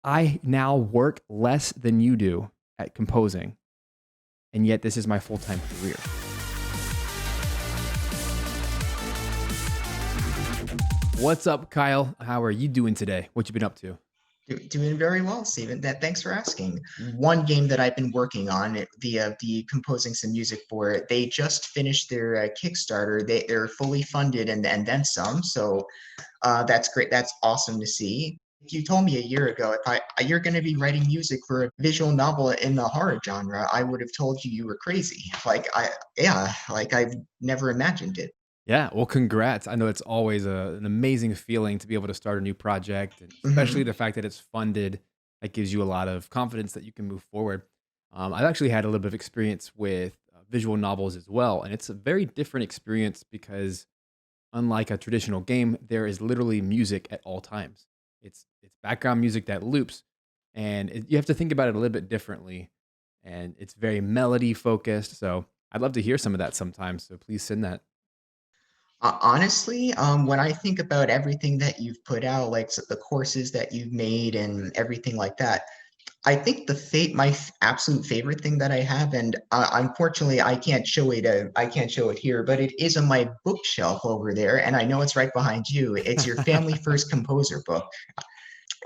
I now work less than you do at composing, and yet this is my full-time career. What's up, Kyle? How are you doing today? What you been up to? Doing very well, Stephen. Thanks for asking. One game that I've been working on, the composing some music for it. They just finished their Kickstarter. They're fully funded and then some. So that's great. That's awesome to see. If you told me a year ago if you're going to be writing music for a visual novel in the horror genre, I would have told you were crazy. I've never imagined it. Yeah, well, congrats. I know it's always an amazing feeling to be able to start a new project, and especially Mhm. the fact that it's funded. That gives you a lot of confidence that you can move forward. I've actually had a little bit of experience with visual novels as well, and it's a very different experience because unlike a traditional game, there is literally music at all times. It's background music that loops, and you have to think about it a little bit differently. And it's very melody focused. So I'd love to hear some of that sometimes. So please send that. Honestly, when I think about everything that you've put out, like the courses that you've made and everything like that, I think absolute favorite thing that I have, and unfortunately I can't show it here, but it is on my bookshelf over there, and I know it's right behind you. It's your Family First Composer book.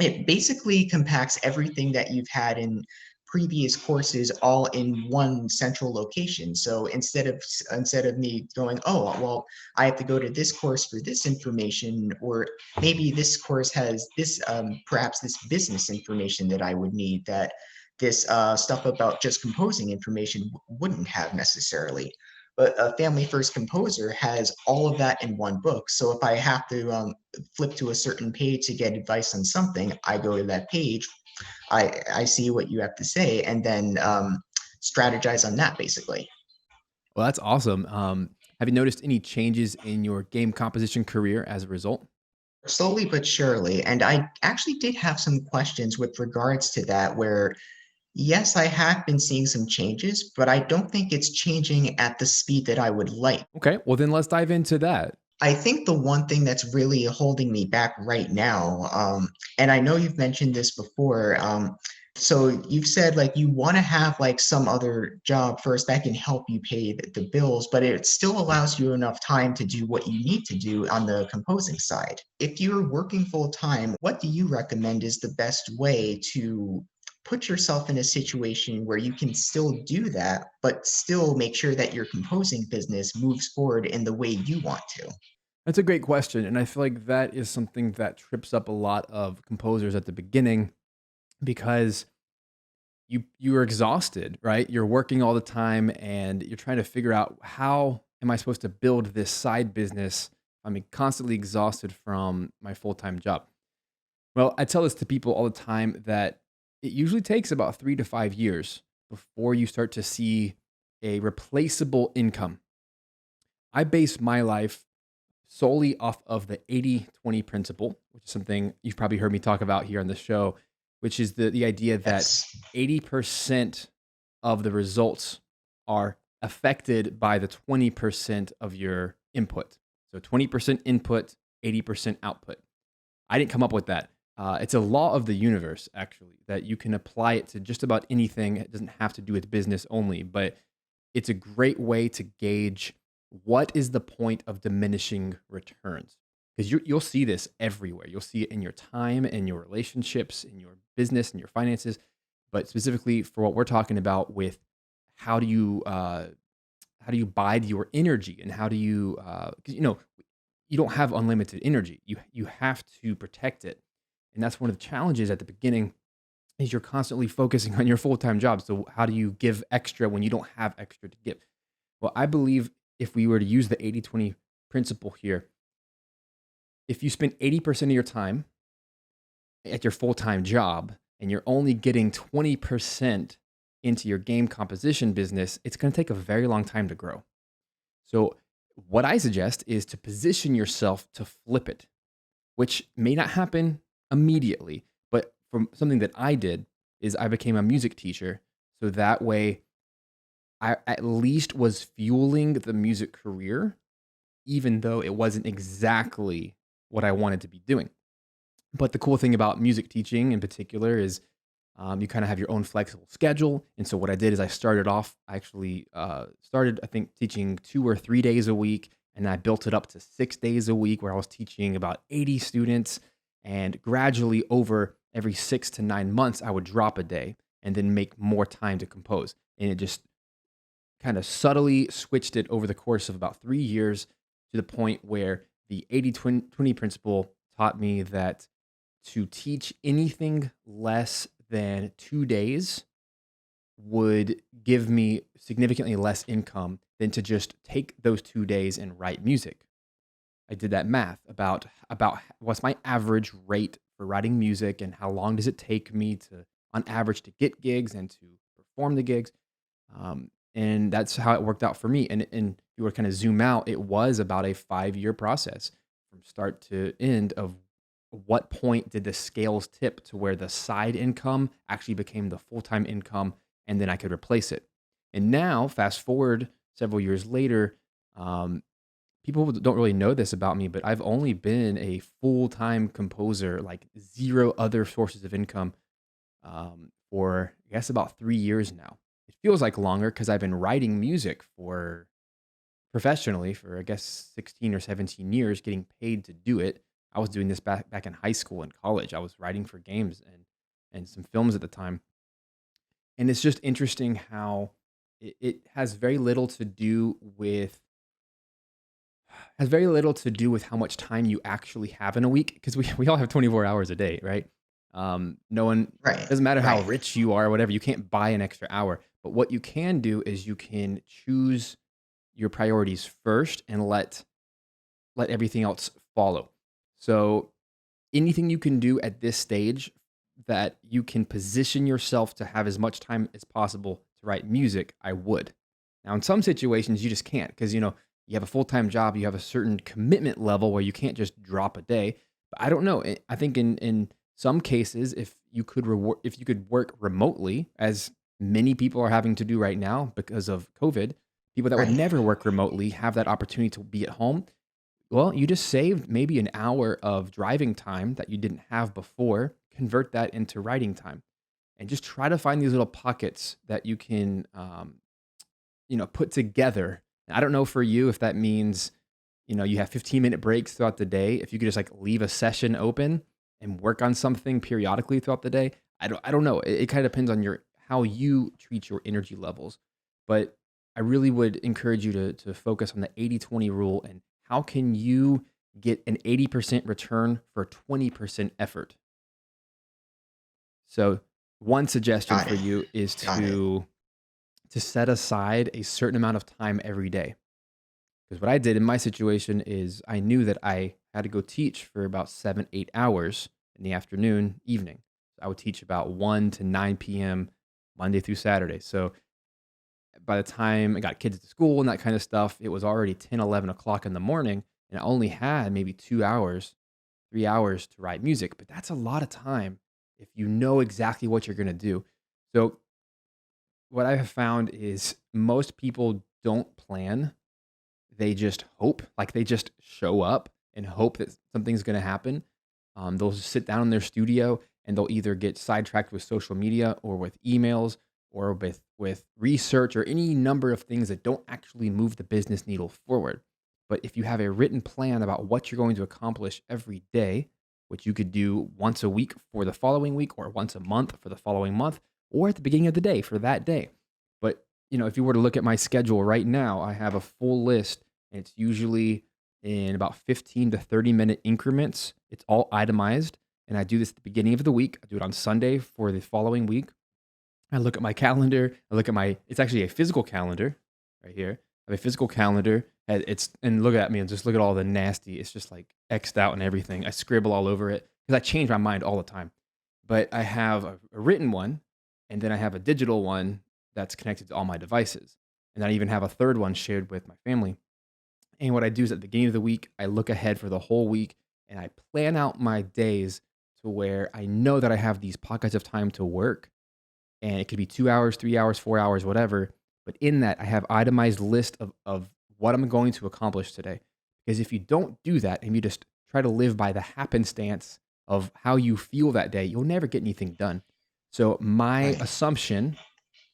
It basically compacts everything that you've had in previous courses all in one central location. So instead of me going, oh well, I have to go to this course for this information, or maybe this course has this perhaps this business information that I would need that this stuff about just composing information wouldn't have necessarily. But a Family First Composer has all of that in one book. So if I have to flip to a certain page to get advice on something, I go to that page, I see what you have to say, and then strategize on that basically. Well, that's awesome. Have you noticed any changes in your game composition career as a result? Slowly but surely. And I actually did have some questions with regards to that, where yes, I have been seeing some changes, but I don't think it's changing at the speed that I would like. Okay, well, then let's dive into that. I think the one thing that's really holding me back right now, and I know you've mentioned this before, so you've said like you want to have like some other job first that can help you pay the bills, but it still allows you enough time to do what you need to do on the composing side. If you're working full time, what do you recommend is the best way to put yourself in a situation where you can still do that, but still make sure that your composing business moves forward in the way you want to? That's a great question. And I feel like that is something that trips up a lot of composers at the beginning because you're exhausted, right? You're working all the time and you're trying to figure out how am I supposed to build this side business? I'm constantly exhausted from my full-time job. Well, I tell this to people all the time that it usually takes about 3 to 5 years before you start to see a replaceable income. I base my life solely off of the 80-20 principle, which is something you've probably heard me talk about here on the show, which is the idea that Yes. 80% of the results are affected by the 20% of your input. So 20% input, 80% output. I didn't come up with that. It's a law of the universe, actually, that you can apply it to just about anything. It doesn't have to do with business only, but it's a great way to gauge what is the point of diminishing returns. Because you'll see this everywhere. You'll see it in your time, in your relationships, in your business, in your finances. But specifically for what we're talking about with how do you uh, how do you bide your energy and how do you 'cause, you don't have unlimited energy. You have to protect it. And that's one of the challenges at the beginning is you're constantly focusing on your full-time job. So how do you give extra when you don't have extra to give? Well, I believe if we were to use the 80-20 principle here, if you spend 80% of your time at your full-time job and you're only getting 20% into your game composition business, it's going to take a very long time to grow. So what I suggest is to position yourself to flip it, which may not happen immediately, but from something that I did is I became a music teacher. So that way I at least was fueling the music career, even though it wasn't exactly what I wanted to be doing. But the cool thing about music teaching in particular is you kind of have your own flexible schedule. And so what I did is I actually started, I think, teaching 2 or 3 days a week. And I built it up to 6 days a week where I was teaching about 80 students. And gradually over every 6 to 9 months, I would drop a day and then make more time to compose. And it just kind of subtly switched it over the course of about 3 years to the point where the 80/20 principle taught me that to teach anything less than 2 days would give me significantly less income than to just take those 2 days and write music. I did that math about what's my average rate for writing music and how long does it take me to, on average, to get gigs and to perform the gigs. And that's how it worked out for me. And if you were to kind of zoom out, it was about a 5 year process from start to end of what point did the scales tip to where the side income actually became the full time income, and then I could replace it. And now, fast forward several years later, um, people don't really know this about me, but I've only been a full time composer, like zero other sources of income for I guess about 3 years now. It feels like longer because I've been writing music for professionally for I guess 16 or 17 years, getting paid to do it. I was doing this back in high school and college. I was writing for games and some films at the time, and it's just interesting how it has very little to do with how much time you actually have in a week because we all have 24 hours a day, right? No one Right, doesn't matter how right. rich you are or whatever, you can't buy an extra hour. But what you can do is you can choose your priorities first and let everything else follow. So anything you can do at this stage that you can position yourself to have as much time as possible to write music, I would. Now, in some situations, you just can't because you have a full time job, you have a certain commitment level where you can't just drop a day. But I don't know. I think in some cases, if you could work remotely, as many people are having to do right now because of COVID, people that would Right. never work remotely have that opportunity to be at home. Well, you just saved maybe an hour of driving time that you didn't have before. Convert that into writing time, and just try to find these little pockets that you can, put together. I don't know for you if that means, you have 15-minute breaks throughout the day. If you could just like leave a session open and work on something periodically throughout the day. I don't know. It kind of depends on your how you treat your energy levels. But I really would encourage you to focus on the 80/20 rule and how can you get an 80% return for 20% effort. So one suggestion Got for it. you is Got it. to set aside a certain amount of time every day. Because what I did in my situation is I knew that I had to go teach for about 7, 8 hours in the afternoon, evening. I would teach about 1 to 9 p.m. Monday through Saturday. So by the time I got kids to school and that kind of stuff, it was already 10, 11 o'clock in the morning. And I only had maybe 2 hours, 3 hours to write music. But that's a lot of time if you know exactly what you're going to do. So what I have found is most people don't plan, they just hope, like, they just show up and hope that something's gonna happen. They'll just sit down in their studio, and they'll either get sidetracked with social media or with emails or with research or any number of things that don't actually move the business needle forward. But if you have a written plan about what you're going to accomplish every day, which you could do once a week for the following week or once a month for the following month, or at the beginning of the day for that day. But, if you were to look at my schedule right now, I have a full list and it's usually in about 15 to 30-minute increments. It's all itemized. And I do this at the beginning of the week. I do it on Sunday for the following week. I look at my calendar. It's actually a physical calendar right here. I have a physical calendar. And look at me and just look at all the nasty. It's just like X'd out and everything. I scribble all over it because I change my mind all the time. But I have a written one, and then I have a digital one that's connected to all my devices. And I even have a third one shared with my family. And what I do is at the beginning of the week, I look ahead for the whole week and I plan out my days to where I know that I have these pockets of time to work. And it could be 2 hours, 3 hours, 4 hours, whatever. But in that, I have itemized list of what I'm going to accomplish today. Because if you don't do that and you just try to live by the happenstance of how you feel that day, you'll never get anything done. So my Right. assumption,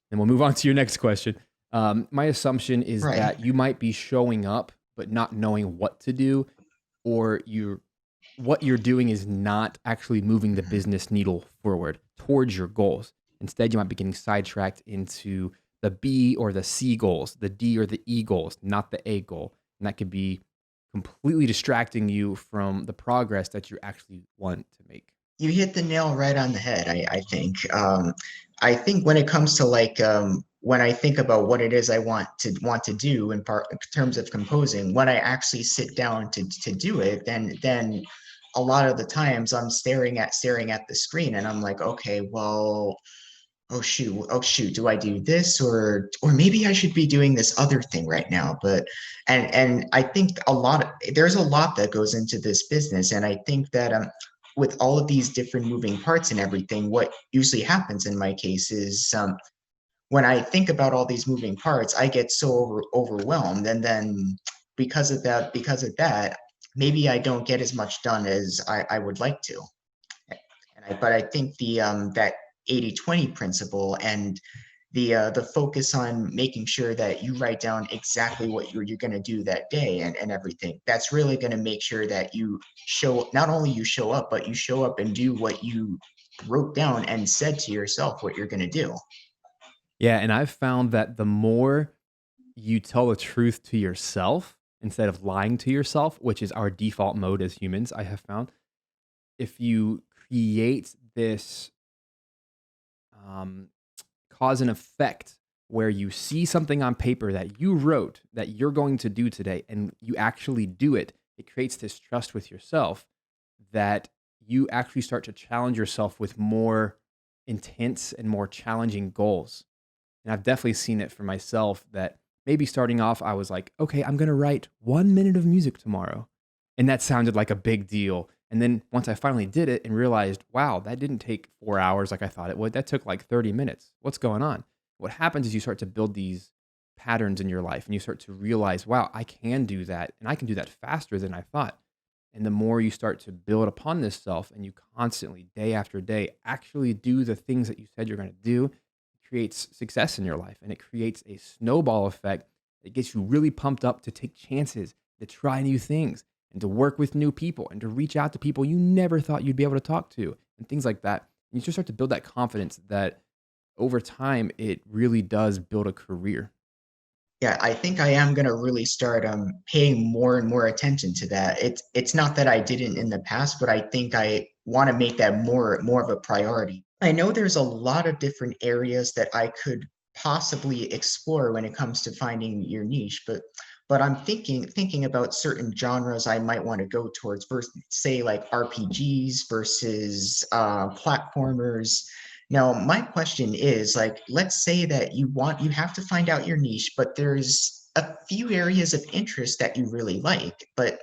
and we'll move on to your next question. My assumption is Right. that you might be showing up, but not knowing what to do, or what you're doing is not actually moving the Mhm. business needle forward towards your goals. Instead, you might be getting sidetracked into the B or the C goals, the D or the E goals, not the A goal. And that could be completely distracting you from the progress that you actually want to make. You hit the nail right on the head, I think. I think when it comes to when I think about what it is I want to do in terms of composing, when I actually sit down to do it, then a lot of the times I'm staring at the screen and I'm like, okay, well, oh shoot, do I do this or maybe I should be doing this other thing right now? But and I think there's a lot that goes into this business, and I think that with all of these different moving parts and everything, what usually happens in my case is when I think about all these moving parts, I get so overwhelmed, and then because of that, maybe I don't get as much done as I would like to. But I think the that 80/20 principle and the focus on making sure that you write down exactly what you're going to do that day and everything, that's really going to make sure that you show not only you show up, but you show up and do what you wrote down and said to yourself what you're going to do. Yeah. And I've found that the more you tell the truth to yourself instead of lying to yourself, which is our default mode as humans, I have found, if you create this um, cause and effect where you see something on paper that you wrote that you're going to do today and you actually do it, it creates this trust with yourself that you actually start to challenge yourself with more intense and more challenging goals. And I've definitely seen it for myself that maybe starting off, I was like, okay, I'm going to write 1 minute of music tomorrow. And that sounded like a big deal. And then once I finally did it and realized, wow, that didn't take 4 hours like I thought it would, that took like 30 minutes. What's going on? What happens is you start to build these patterns in your life and you start to realize, wow, I can do that. And I can do that faster than I thought. And the more you start to build upon this self and you constantly, day after day, actually do the things that you said you're going to do, it creates success in your life and it creates a snowball effect that gets you really pumped up to take chances, to try new things, and to work with new people and to reach out to people you never thought you'd be able to talk to and things like that. And you just start to build that confidence that over time, it really does build a career. Yeah, I think I am gonna really start paying more and more attention to that. It's not that I didn't in the past, but I think I want to make that more of a priority. I know there's a lot of different areas that I could possibly explore when it comes to finding your niche, but I'm thinking about certain genres I might want to go towards versus say like RPGs versus platformers. Now, my question is like, let's say that you have to find out your niche, but there's a few areas of interest that you really like, but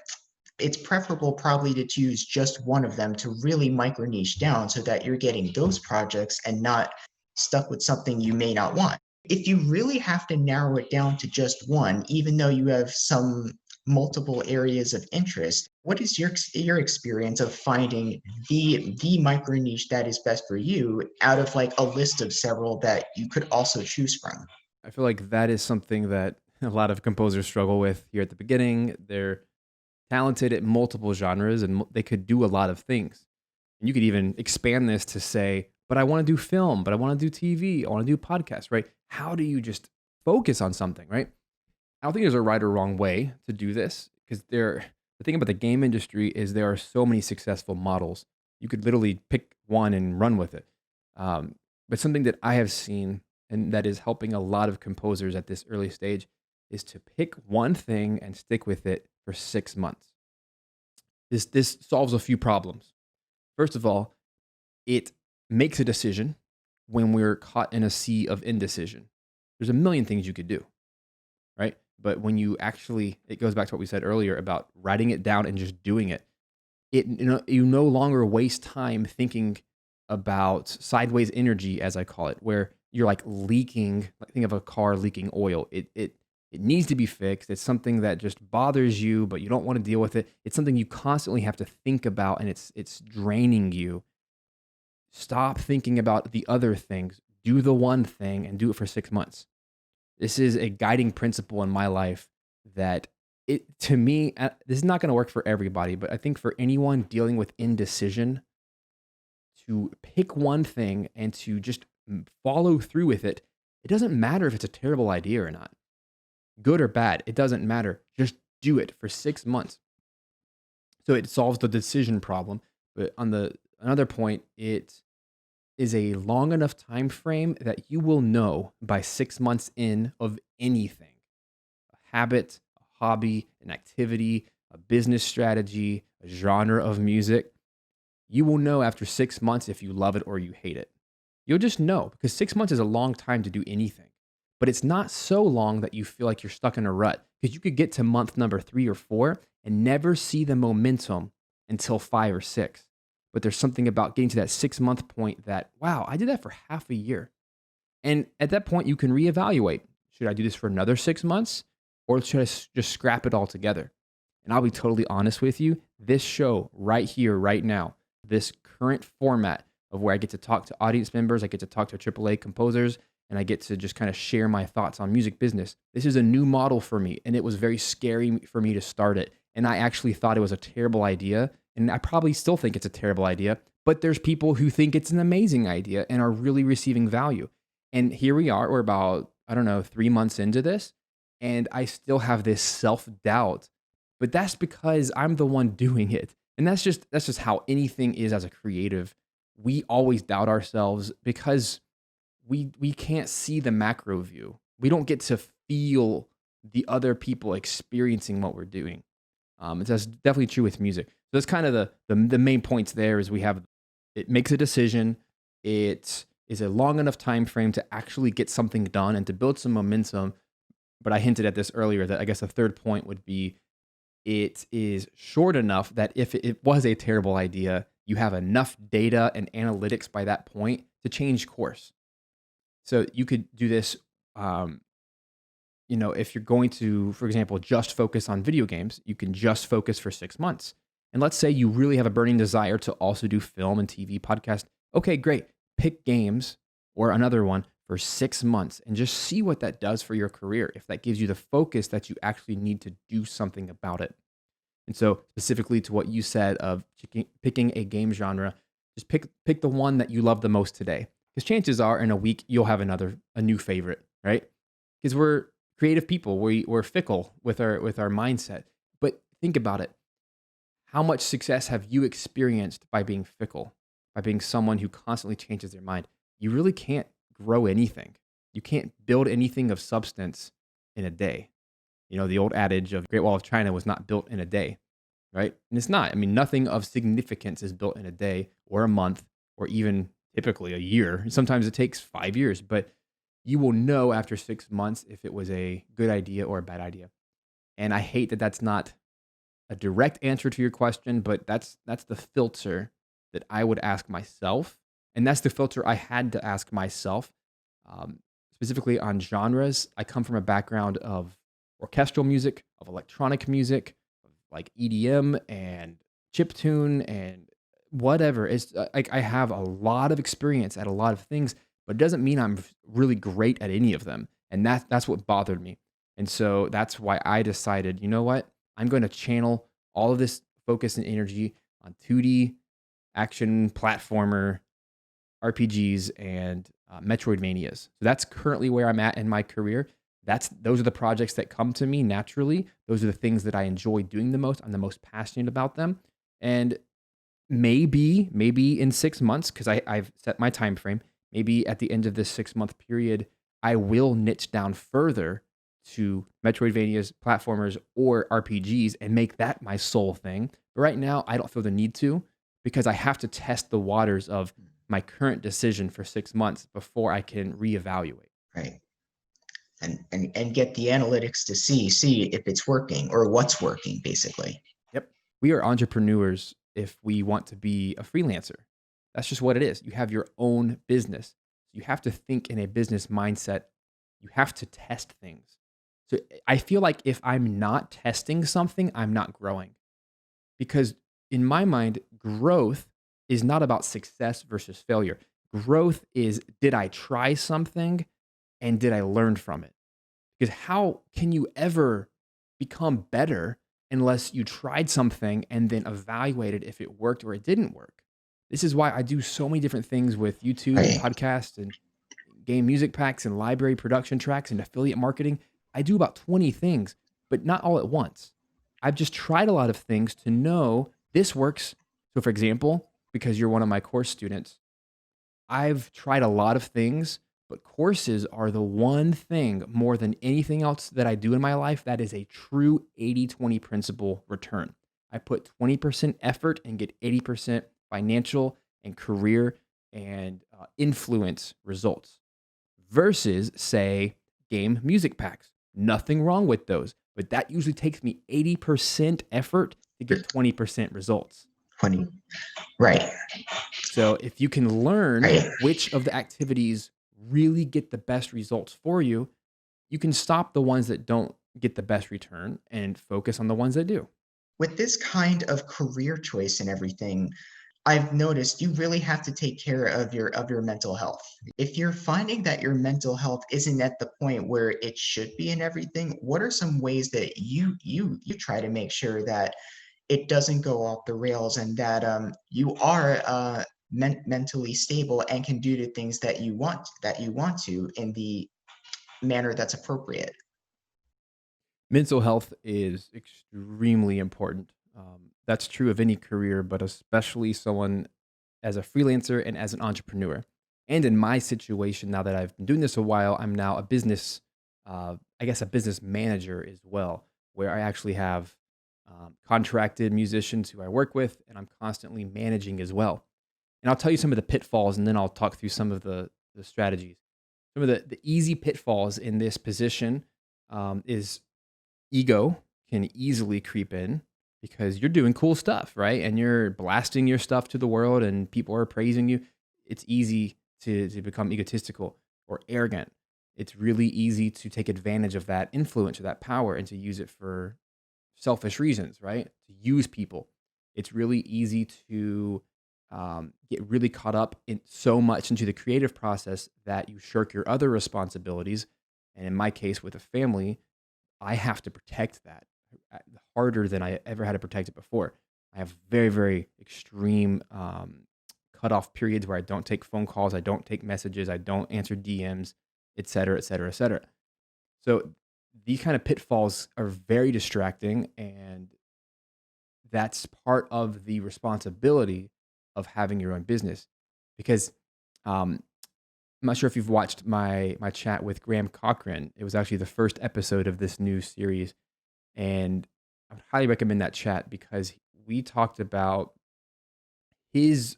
it's preferable probably to choose just one of them to really micro niche down so that you're getting those projects and not stuck with something you may not want. If you really have to narrow it down to just one, even though you have some multiple areas of interest, what is your experience of finding the micro niche that is best for you out of like a list of several that you could also choose from? I feel like that is something that a lot of composers struggle with here at the beginning. They're talented at multiple genres and they could do a lot of things. And you could even expand this to say, but I want to do film, but I want to do TV, I want to do podcasts, right? How do you just focus on something, right? I don't think there's a right or wrong way to do this because the thing about the game industry is there are so many successful models. You could literally pick one and run with it. Um, but something that I have seen and that is helping a lot of composers at this early stage is to pick one thing and stick with it for 6 months. This solves a few problems. First of all, it makes a decision when we're caught in a sea of indecision. There's a million things you could do, right? But when you actually, it goes back to what we said earlier about writing it down and just doing it. You no longer waste time thinking about sideways energy, as I call it, where you're like leaking. Like think of a car leaking oil. It It needs to be fixed. It's something that just bothers you, but you don't want to deal with it. It's something you constantly have to think about and it's draining you. Stop thinking about the other things. Do the one thing and do it for 6 months. This is a guiding principle in my life that it to me this is not going to work for everybody, but I think for anyone dealing with indecision to pick one thing and to just follow through with it, it doesn't matter if it's a terrible idea or not. Good or bad, it doesn't matter. Just do it for 6 months. So it solves the decision problem, but on the another point, it is a long enough time frame that you will know by 6 months in of anything, a habit, a hobby, an activity, a business strategy, a genre of music. You will know after 6 months if you love it or you hate it. You'll just know because 6 months is a long time to do anything. But it's not so long that you feel like you're stuck in a rut because you could get to month number 3 or 4 and never see the momentum until 5 or 6. But there's something about getting to that 6-month point that, wow, I did that for half a year. And at that point, you can reevaluate. Should I do this for another 6 months or should I just scrap it all together? And I'll be totally honest with you. This show right here, right now, this current format of where I get to talk to audience members, I get to talk to AAA composers, and I get to just kind of share my thoughts on music business. This is a new model for me, and it was very scary for me to start it. And I actually thought it was a terrible idea, and I probably still think it's a terrible idea, but there's people who think it's an amazing idea and are really receiving value. And here we are, we're about, I don't know, 3 months into this, and I still have this self-doubt, but that's because I'm the one doing it. And that's just how anything is as a creative. We always doubt ourselves because we can't see the macro view. We don't get to feel the other people experiencing what we're doing. That's definitely true with music. So that's kind of the main points there is we have it makes a decision. It is a long enough time frame to actually get something done and to build some momentum. But I hinted at this earlier that I guess a third point would be it is short enough that if it was a terrible idea, you have enough data and analytics by that point to change course. So you could do this, um, if you're going to, for example, just focus on video games, you can just focus for 6 months. And let's say you really have a burning desire to also do film and TV podcast. Okay, great. Pick games or another one for 6 months and just see what that does for your career. If that gives you the focus that you actually need to do something about it. And so specifically to what you said of picking a game genre, just pick the one that you love the most today. Because chances are in a week you'll have a new favorite, right? Because we're creative people, we're fickle with our mindset. But think about it. How much success have you experienced by being fickle, by being someone who constantly changes their mind? You really can't grow anything. You can't build anything of substance in a day. The old adage of Great Wall of China was not built in a day, right? And it's not. I mean, nothing of significance is built in a day or a month or even typically a year. Sometimes it takes 5 years, but you will know after 6 months if it was a good idea or a bad idea. And I hate that that's not a direct answer to your question, but that's the filter that I would ask myself. And that's the filter I had to ask myself, specifically on genres. I come from a background of orchestral music, of electronic music, of like EDM and chiptune and whatever. It's like I have a lot of experience at a lot of things, but it doesn't mean I'm really great at any of them. And that's what bothered me. And so that's why I decided, you know what? I'm going to channel all of this focus and energy on 2D action platformer RPGs and Metroidvanias. So that's currently where I'm at in my career. Those are the projects that come to me naturally. Those are the things that I enjoy doing the most. I'm the most passionate about them. And maybe in 6 months, because I've set my time frame, maybe at the end of this 6 month period, I will niche down further to Metroidvanias, platformers, or RPGs and make that my sole thing. But right now, I don't feel the need to because I have to test the waters of my current decision for 6 months before I can reevaluate. Right. And get the analytics to see if it's working or what's working, basically. Yep. We are entrepreneurs if we want to be a freelancer. That's just what it is. You have your own business. You have to think in a business mindset. You have to test things. So I feel like if I'm not testing something, I'm not growing. Because in my mind, growth is not about success versus failure. Growth is, did I try something and did I learn from it? Because how can you ever become better unless you tried something and then evaluated if it worked or it didn't work? This is why I do so many different things with YouTube and Right. podcasts and game music packs and library production tracks and affiliate marketing. I do about 20 things, but not all at once. I've just tried a lot of things to know this works. So, for example, because you're one of my course students, I've tried a lot of things, but courses are the one thing more than anything else that I do in my life that is a true 80/20 principle return. I put 20% effort and get 80% financial and career and influence results versus, say, game music packs. Nothing wrong with those, but that usually takes me 80% effort to get 20% results. 20. Right. So if you can learn Right. which of the activities really get the best results for you, you can stop the ones that don't get the best return and focus on the ones that do. With this kind of career choice and everything, I've noticed you really have to take care of your mental health. If you're finding that your mental health isn't at the point where it should be and everything, what are some ways that you try to make sure that it doesn't go off the rails and that you are mentally stable and can do the things that you want to in the manner that's appropriate? Mental health is extremely important. That's true of any career, but especially someone as a freelancer and as an entrepreneur. And in my situation, now that I've been doing this a while, I'm now a business, I guess, a business manager as well, where I actually have contracted musicians who I work with, and I'm constantly managing as well. And I'll tell you some of the pitfalls, and then I'll talk through some of the strategies. Some of the easy pitfalls in this position is ego can easily creep in because you're doing cool stuff, right? And you're blasting your stuff to the world and people are praising you. It's easy to become egotistical or arrogant. It's really easy to take advantage of that influence or that power and to use it for selfish reasons, right? To use people. It's really easy to get really caught up in so much into the creative process that you shirk your other responsibilities. And in my case, with a family, I have to protect that harder than I ever had to protect it before. I have very, very extreme cutoff periods where I don't take phone calls, I don't take messages, I don't answer DMs, et cetera, et cetera, et cetera. So these kind of pitfalls are very distracting, and that's part of the responsibility of having your own business. Because um, I'm not sure if you've watched my chat with Graham Cochran. It was actually the first episode of this new series, and I would highly recommend that chat because we talked about his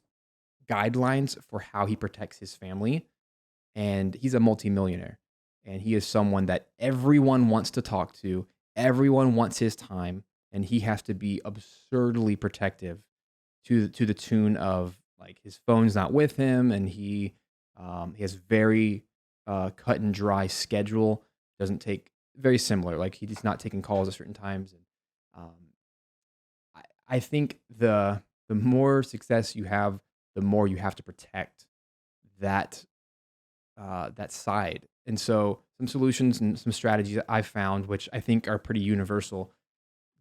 guidelines for how he protects his family. And he's a multimillionaire, and he is someone that everyone wants to talk to. Everyone wants his time, and he has to be absurdly protective to the tune of like his phone's not with him, and he has very cut and dry schedule. Doesn't take very similar. Like he's not taking calls at certain times, and um, I think the more success you have, the more you have to protect that that side. And so, some solutions and some strategies that I found, which I think are pretty universal.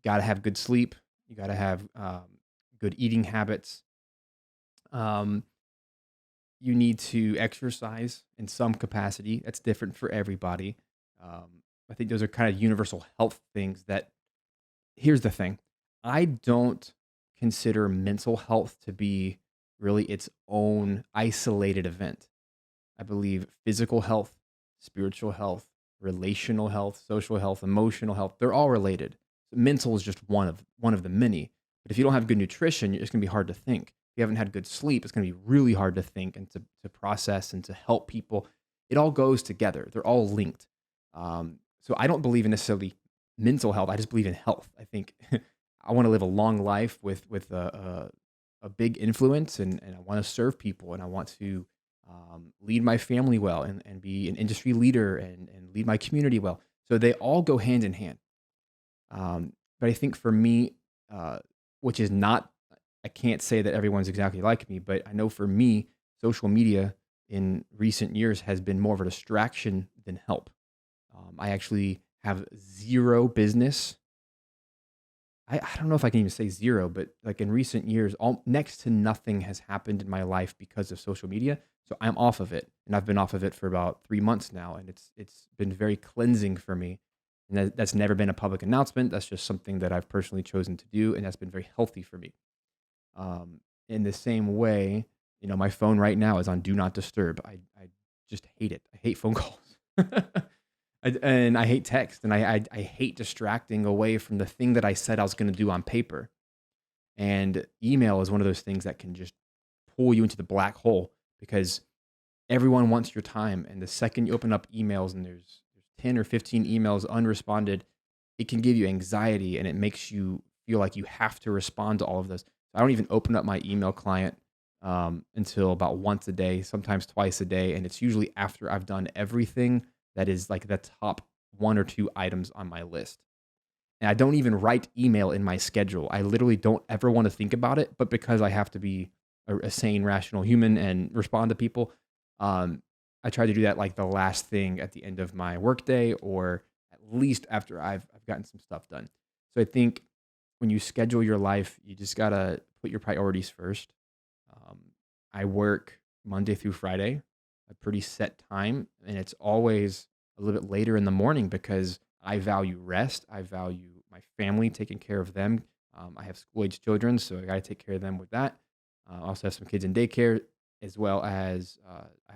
Got to have good sleep. You got to have good eating habits. Um, you need to exercise in some capacity. That's different for everybody. I think those are kind of universal health things that here's the thing. I don't consider mental health to be really its own isolated event. I believe physical health, spiritual health, relational health, social health, emotional health, they're all related. Mental is just one of the many. But if you don't have good nutrition, it's going to be hard to think. If you haven't had good sleep, it's going to be really hard to think and to process and to help people. It all goes together. They're all linked. So I don't believe in necessarily mental health. I just believe in health. I think I want to live a long life with a big influence, and I want to serve people, and I want to lead my family well, and be an industry leader and lead my community well. So they all go hand in hand. But I think for me, uh, which is not, I can't say that everyone's exactly like me, but I know for me, social media in recent years has been more of a distraction than help. I actually have zero business. I don't know if I can even say zero, but like in recent years, all next to nothing has happened in my life because of social media. So I'm off of it, and I've been off of it for about 3 months now, and it's been very cleansing for me. And that's never been a public announcement. That's just something that I've personally chosen to do, and that's been very healthy for me. In the same way, my phone right now is on do not disturb. I just hate it. I hate phone calls. And I hate text, and I hate distracting away from the thing that I said I was gonna do on paper. And email is one of those things that can just pull you into the black hole because everyone wants your time, and the second you open up emails and there's 10 or 15 emails unresponded, it can give you anxiety, and it makes you feel like you have to respond to all of those. I don't even open up my email client, until about once a day, sometimes twice a day, and it's usually after I've done everything that is, like, the top 1 or 2 items on my list. And I don't even write email in my schedule. I literally don't ever wanna think about it, but because I have to be a sane, rational human and respond to people, um, I try to do that, like, the last thing at the end of my workday or at least after I've gotten some stuff done. So I think when you schedule your life, you just gotta put your priorities first. Um, I work Monday through Friday, a pretty set time, and it's always a little bit later in the morning because I value rest. I value my family, taking care of them. I have school age children, so I got to take care of them with that. I also have some kids in daycare, as well as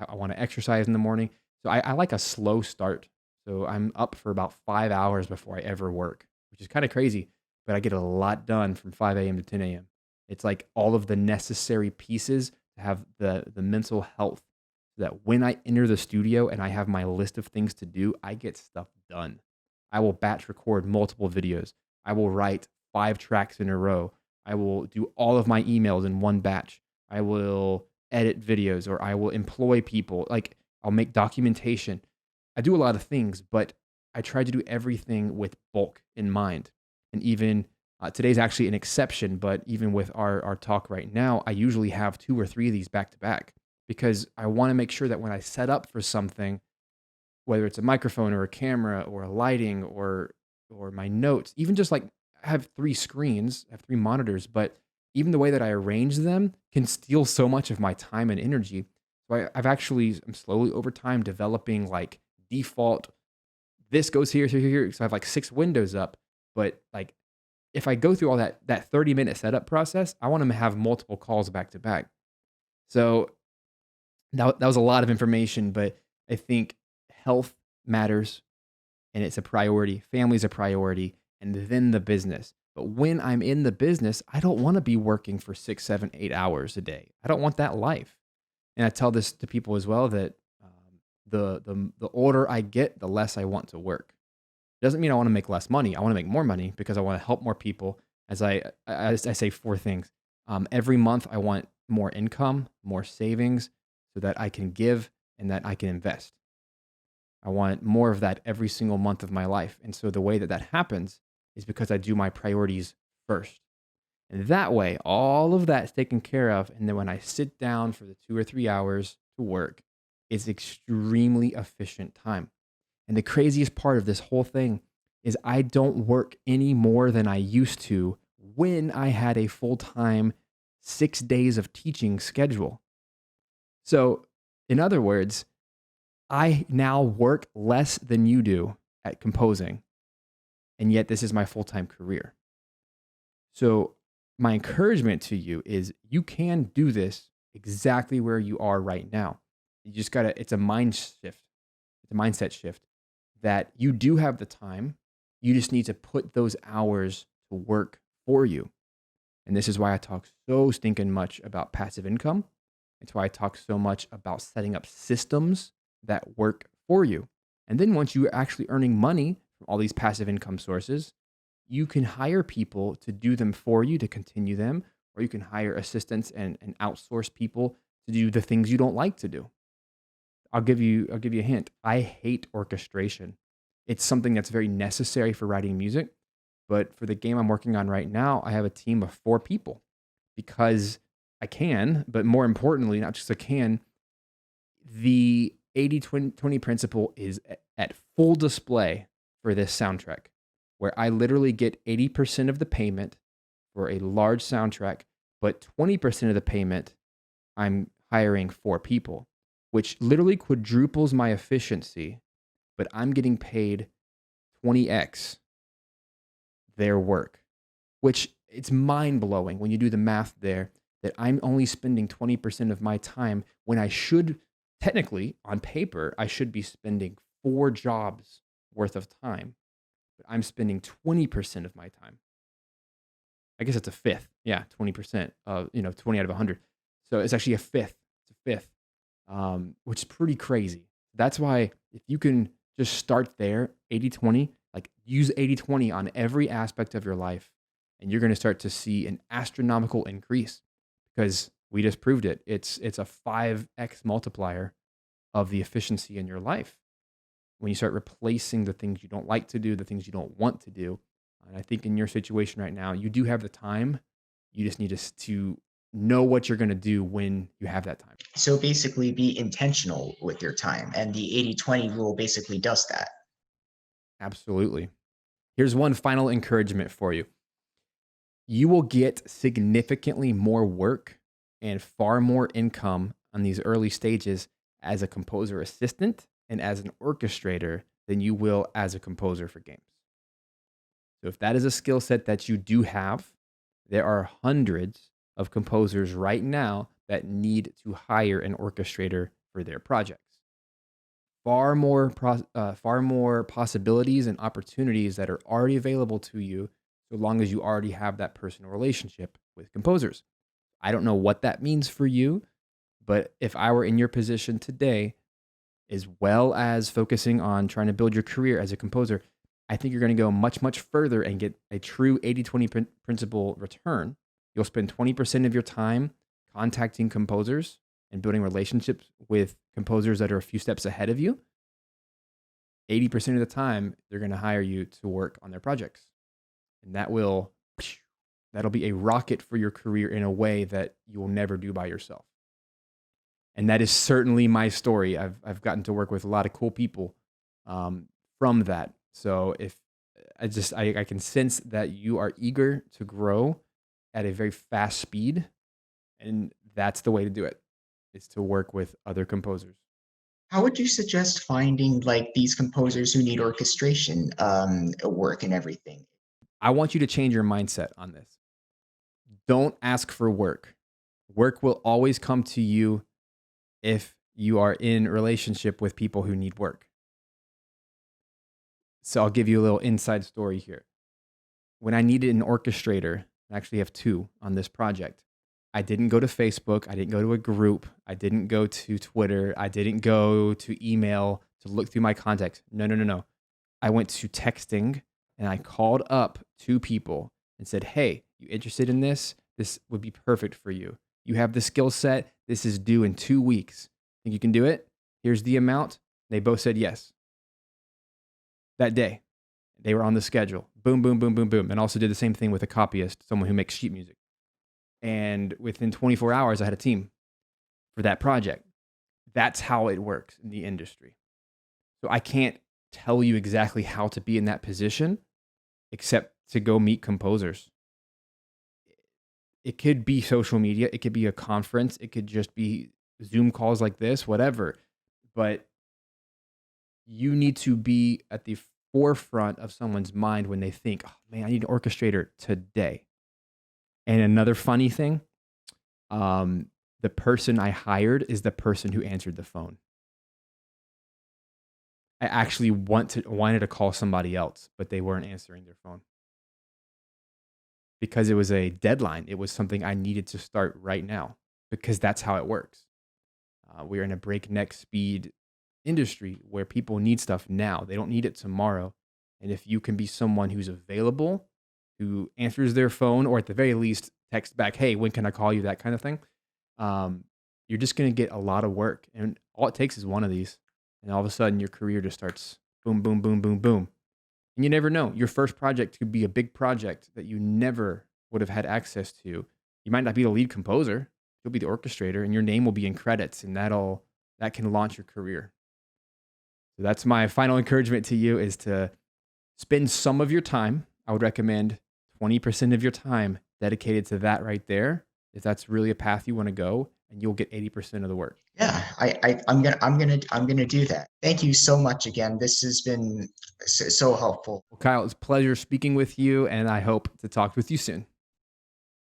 I want to exercise in the morning. So I like a slow start. So I'm up for about 5 hours before I ever work, which is kind of crazy, but I get a lot done from 5 a.m. to 10 a.m. It's like all of the necessary pieces to have the mental health so that when I enter the studio and I have my list of things to do, I get stuff done. I will batch record multiple videos. I will write 5 tracks in a row. I will do all of my emails in one batch. I will edit videos or I will employ people. Like I'll make documentation. I do a lot of things, but I try to do everything with bulk in mind. And even today's actually an exception, but even with our talk right now, I usually have 2 or 3 of these back to back because I want to make sure that when I set up for something, whether it's a microphone or a camera or a lighting or my notes, even just like I have 3 screens, I have 3 monitors, but even the way that I arrange them can steal so much of my time and energy. So I've actually I'm slowly over time developing like default. This goes here, here, here. So I have like 6 windows up, but like if I go through all that 30-minute setup process, I want to have multiple calls back to back. So that was a lot of information, but I think health matters and it's a priority. Family's a priority, and then the business. But when I'm in the business, I don't want to be working for 6, 7, 8 hours a day. I don't want that life. And I tell this to people as well that the older I get, the less I want to work. Doesn't mean I want to make less money. I want to make more money because I want to help more people. As I say 4 things. Every month I want more income, more savings, so that I can give and that I can invest. I want more of that every single month of my life. And so the way that that happens is because I do my priorities first. And that way, all of that is taken care of. And then when I sit down for the 2 or 3 hours to work, it's extremely efficient time. And the craziest part of this whole thing is I don't work any more than I used to when I had a full time 6 days of teaching schedule. So, in other words, I now work less than you do at composing, and yet this is my full time career. So, my encouragement to you is you can do this exactly where you are right now. You just gotta, it's a mind shift, it's a mindset shift that you do have the time. You just need to put those hours to work for you. And this is why I talk so stinking much about passive income. It's why I talk so much about setting up systems that work for you. And then once you're actually earning money from all these passive income sources, you can hire people to do them for you to continue them, or you can hire assistants and outsource people to do the things you don't like to do. I'll give you a hint. I hate orchestration. It's something that's very necessary for writing music. But for the game I'm working on right now, I have a team of 4 people because I can, but more importantly, not just I can, the 80/20 principle is at full display for this soundtrack, where I literally get 80% of the payment for a large soundtrack, but 20% of the payment I'm hiring 4 people, which literally quadruples my efficiency, but I'm getting paid 20x their work, which it's mind blowing when you do the math there that I'm only spending 20% of my time when I should technically on paper, I should be spending 4 jobs worth of time, but I'm spending 20% of my time. I guess it's a fifth. Yeah, 20%, 20 out of 100. So it's actually a fifth. It's a fifth, which is pretty crazy. That's why if you can just start there, 80/20, like use 80/20 on every aspect of your life, and you're going to start to see an astronomical increase because we just proved it. It's a 5x multiplier of the efficiency in your life when you start replacing the things you don't like to do, the things you don't want to do. And I think in your situation right now, you do have the time. You just need to know what you're going to do when you have that time. So basically be intentional with your time. And the 80/20 rule basically does that. Absolutely. Here's one final encouragement for you. You will get significantly more work and far more income on these early stages as a composer assistant and as an orchestrator than you will as a composer for games. So if that is a skill set that you do have, there are hundreds of composers right now that need to hire an orchestrator for their projects. Far more possibilities and opportunities that are already available to you, so long as you already have that personal relationship with composers. I don't know what that means for you, but if I were in your position today, as well as focusing on trying to build your career as a composer, I think you're going to go much, much further and get a true 80/20 principle return. You'll spend 20% of your time contacting composers and building relationships with composers that are a few steps ahead of you. 80% of the time, they're going to hire you to work on their projects. And that'll be a rocket for your career in a way that you will never do by yourself. And that is certainly my story. I've gotten to work with a lot of cool people from that. So if I can sense that you are eager to grow at a very fast speed, and that's the way to do it, is to work with other composers. How would you suggest finding like these composers who need orchestration work and everything? I want you to change your mindset on this. Don't ask for work. Work will always come to you if you are in relationship with people who need work. So I'll give you a little inside story here. When I needed an orchestrator, I actually have 2 on this project. I didn't go to Facebook. I didn't go to a group. I didn't go to Twitter. I didn't go to email to look through my contacts. No. I went to texting and I called up 2 people and said, "Hey, you interested in this? This would be perfect for you. You have the skill set. This is due in 2 weeks. Think you can do it? Here's the amount." They both said yes. That day, they were on the schedule. Boom, boom, boom, boom, boom. And also did the same thing with a copyist, someone who makes sheet music. And within 24 hours, I had a team for that project. That's how it works in the industry. So I can't tell you exactly how to be in that position except to go meet composers. It could be social media, it could be a conference, it could just be Zoom calls like this, whatever. But you need to be at the forefront of someone's mind when they think, "Oh man, I need an orchestrator today." And another funny thing, the person I hired is the person who answered the phone. I actually wanted to call somebody else, but they weren't answering their phone because it was a deadline. It was something I needed to start right now because that's how it works. We're in a breakneck speed industry where people need stuff now. They don't need it tomorrow. And if you can be someone who's available, who answers their phone, or at the very least text back, "Hey, when can I call you?" That kind of thing. You're just going to get a lot of work. And all it takes is one of these. And all of a sudden your career just starts boom, boom, boom, boom, boom. And you never know. Your first project could be a big project that you never would have had access to. You might not be the lead composer, you'll be the orchestrator, and your name will be in credits, and that can launch your career. So that's my final encouragement to you is to spend some of your time. I would recommend 20% of your time dedicated to that right there. If that's really a path you want to go, and you'll get 80% of the work. Yeah, I'm gonna do that. Thank you so much again. This has been so helpful. Well, Kyle, it's a pleasure speaking with you, and I hope to talk with you soon.